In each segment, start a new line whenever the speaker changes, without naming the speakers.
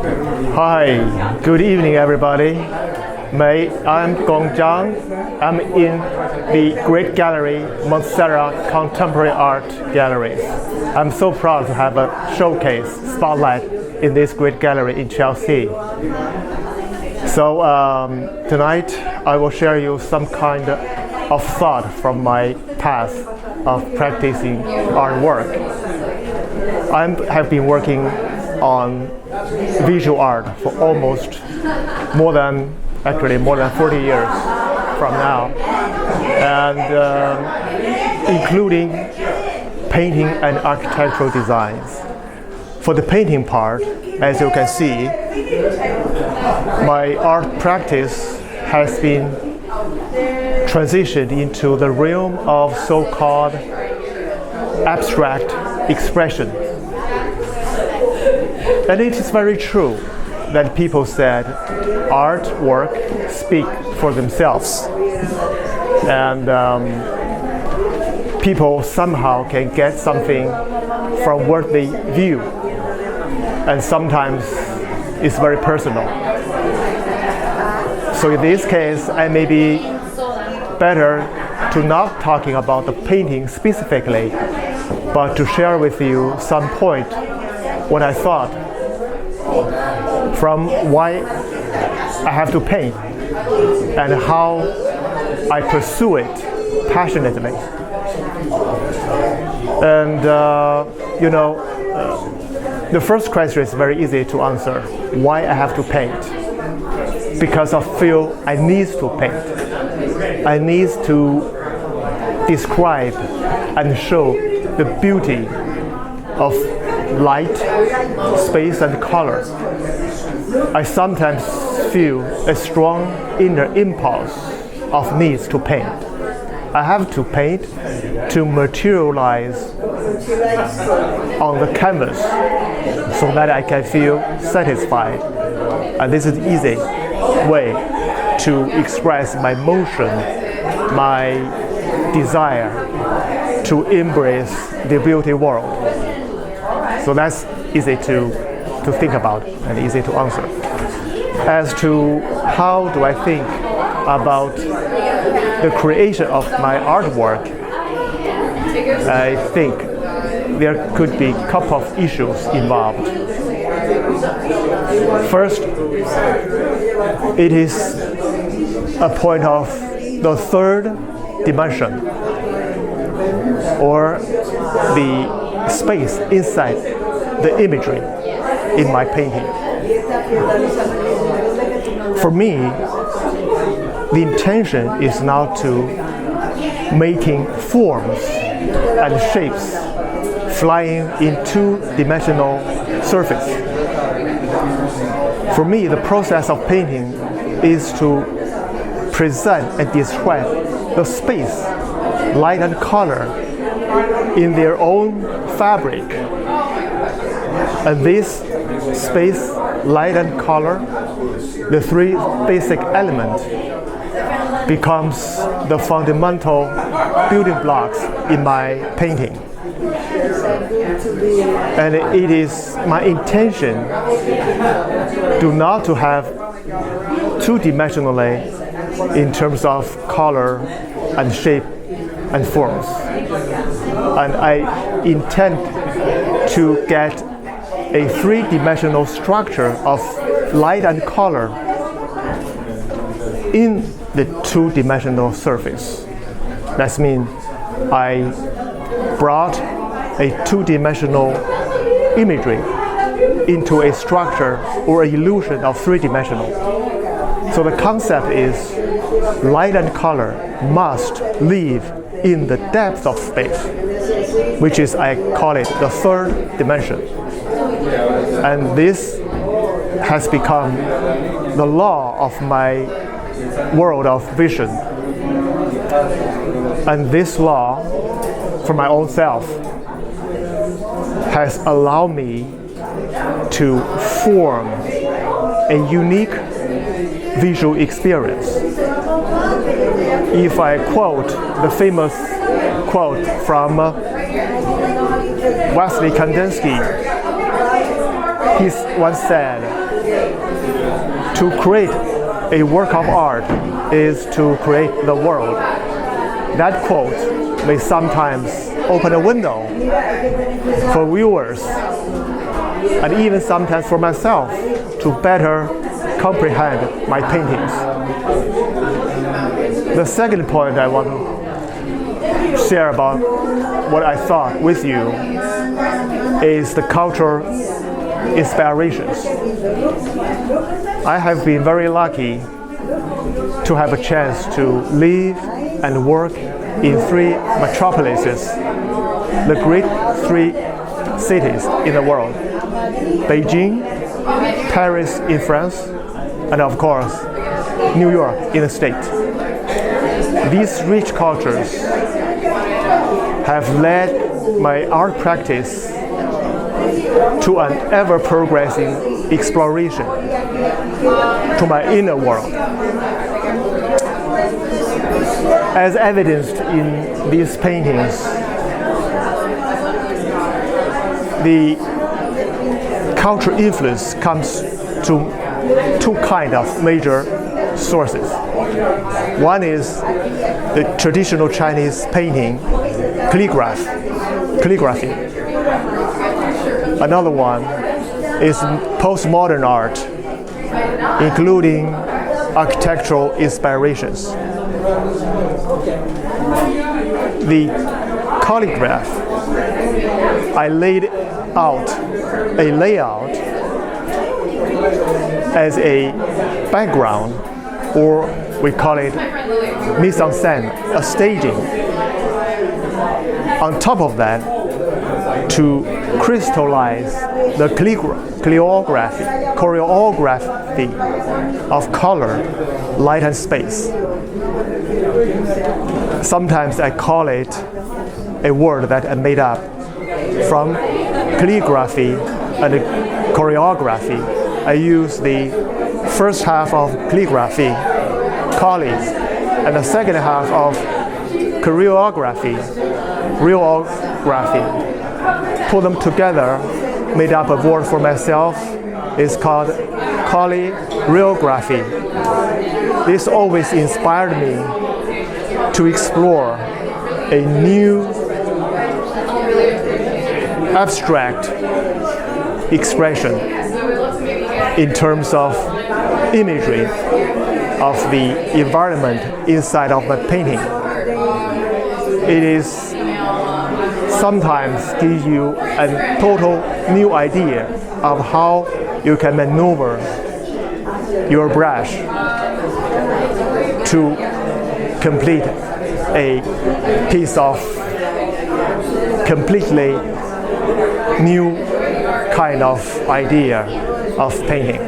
Hi, good evening everybody. I'm Gong Zhang. I'm in the Great Gallery, Montserrat Contemporary Art Gallery. I'm so proud to have a showcase spotlight in this great gallery in Chelsea. So tonight I will share you some kind of thought from my path of practicing artwork. I have been working on visual art for almost more than 40 years from now, and including painting and architectural designs. For the painting part, as you can see, my art practice has been transitioned into the realm of so-called abstract expression. And it is very true that people said artwork speak for themselves, and people somehow can get something from what they view, and sometimes it's very personal. So in this case, I may be better to not talking about the painting specifically, but to share with you some point what I thought from why I have to paint and how I pursue it passionately. And the first question is very easy to answer: why I have to paint? Because I feel I need to paint. I need to describe and show the beauty of light, space, and color. I sometimes feel a strong inner impulse of needs to paint. I have to paint to materialize on the canvas so that I can feel satisfied. And this is an easy way to express my motion, my desire to embrace the beauty world. So that's easy to think about and easy to answer. As to how do I think about the creation of my artwork, I think there could be a couple of issues involved. First, it is a point of the third dimension, or the space inside the imagery in my painting. For me, the intention is now to making forms and shapes flying in two-dimensional surface. For me, the process of painting is to present and describe the space, light and color in their own fabric. And this space, light and color, the three basic elements, becomes the fundamental building blocks in my painting. And it is my intention not to have two-dimensionally in terms of color and shape and forms. And I intend to get a three-dimensional structure of light and color in the two-dimensional surface. That means I brought a two-dimensional imagery into a structure or an illusion of three-dimensional. So the concept is light and color must live in the depth of space, which is, I call it, the third dimension. And this has become the law of my world of vision. And this law, for my own self, has allowed me to form a unique visual experience. If I quote the famous quote from Wesley Kandinsky, he once said, To create a work of art is to create the world. That quote may sometimes open a window for viewers and even sometimes for myself to better comprehend my paintings. The second point I want to share about what I thought with you is the cultural inspirations. I have been very lucky to have a chance to live and work in 3 metropolises, the great 3 cities in the world: Beijing, Paris in France, and of course, New York in the States. These rich cultures have led my art practice to an ever-progressing exploration to my inner world. As evidenced in these paintings, the cultural influence comes to 2 kinds of major sources. One is the traditional Chinese painting, calligraphy. Another one is postmodern art, including architectural inspirations. The calligraph, I laid out a layout as a background, or we call it mise en scène, a staging. On top of that, to crystallize the choreography of color, light and space. Sometimes I call it a word that I made up from calligraphy and choreography. I use the first half of calligraphy, calli, and the second half of choreography, put them together, made up a word for myself. It's called choreography. This always inspired me to explore a new abstract expression in terms of imagery of the environment inside of my painting. It is sometimes gives you a total new idea of how you can maneuver your brush to complete a piece of completely new kind of idea of painting.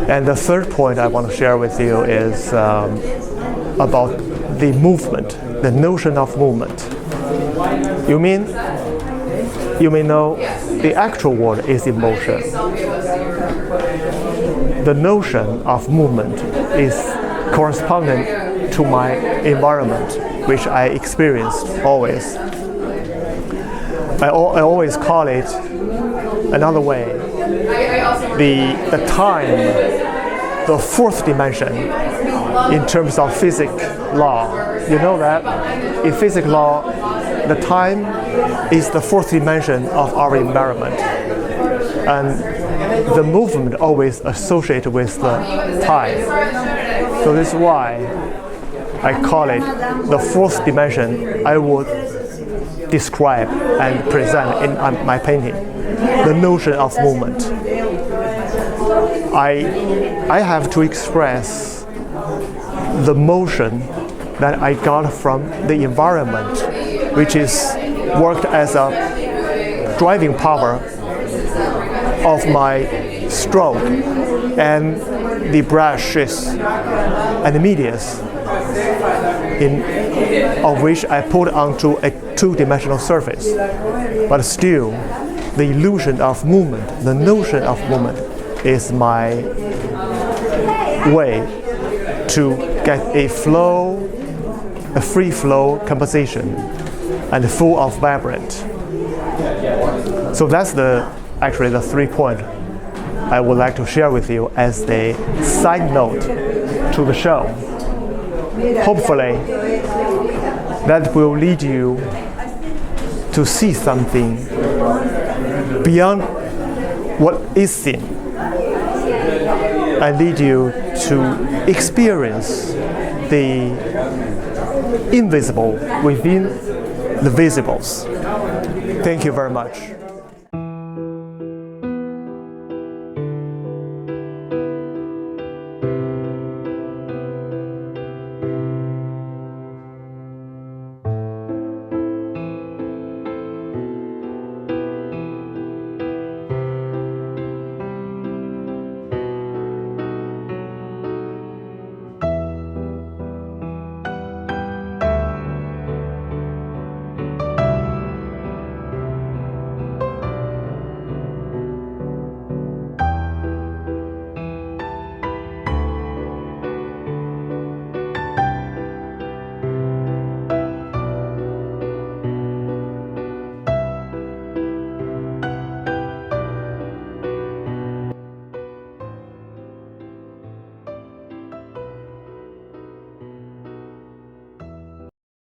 And the third point I want to share with you is about the movement, the notion of movement. You may know the actual word is emotion. The notion of movement is correspondent to my environment, which I experienced always. I always call it another way, the time, the 4th dimension in terms of physics law. You know that in physics law, the time is the 4th dimension of our environment, and the movement always associated with the time. So this is why I call it the 4th dimension. I would describe and present in my painting the notion of movement. I have to express the motion that I got from the environment, which is worked as a driving power of my stroke and the brushes and the medias of which I put onto a 2-dimensional surface. But still, the illusion of movement, the notion of movement, is my way to get a flow, a free flow composition, and full of vibrant. So that's actually the 3 points I would like to share with you as a side note to the show. Hopefully, that will lead you to see something beyond what is seen, and lead you to experience the invisible within the visibles. Thank you very much.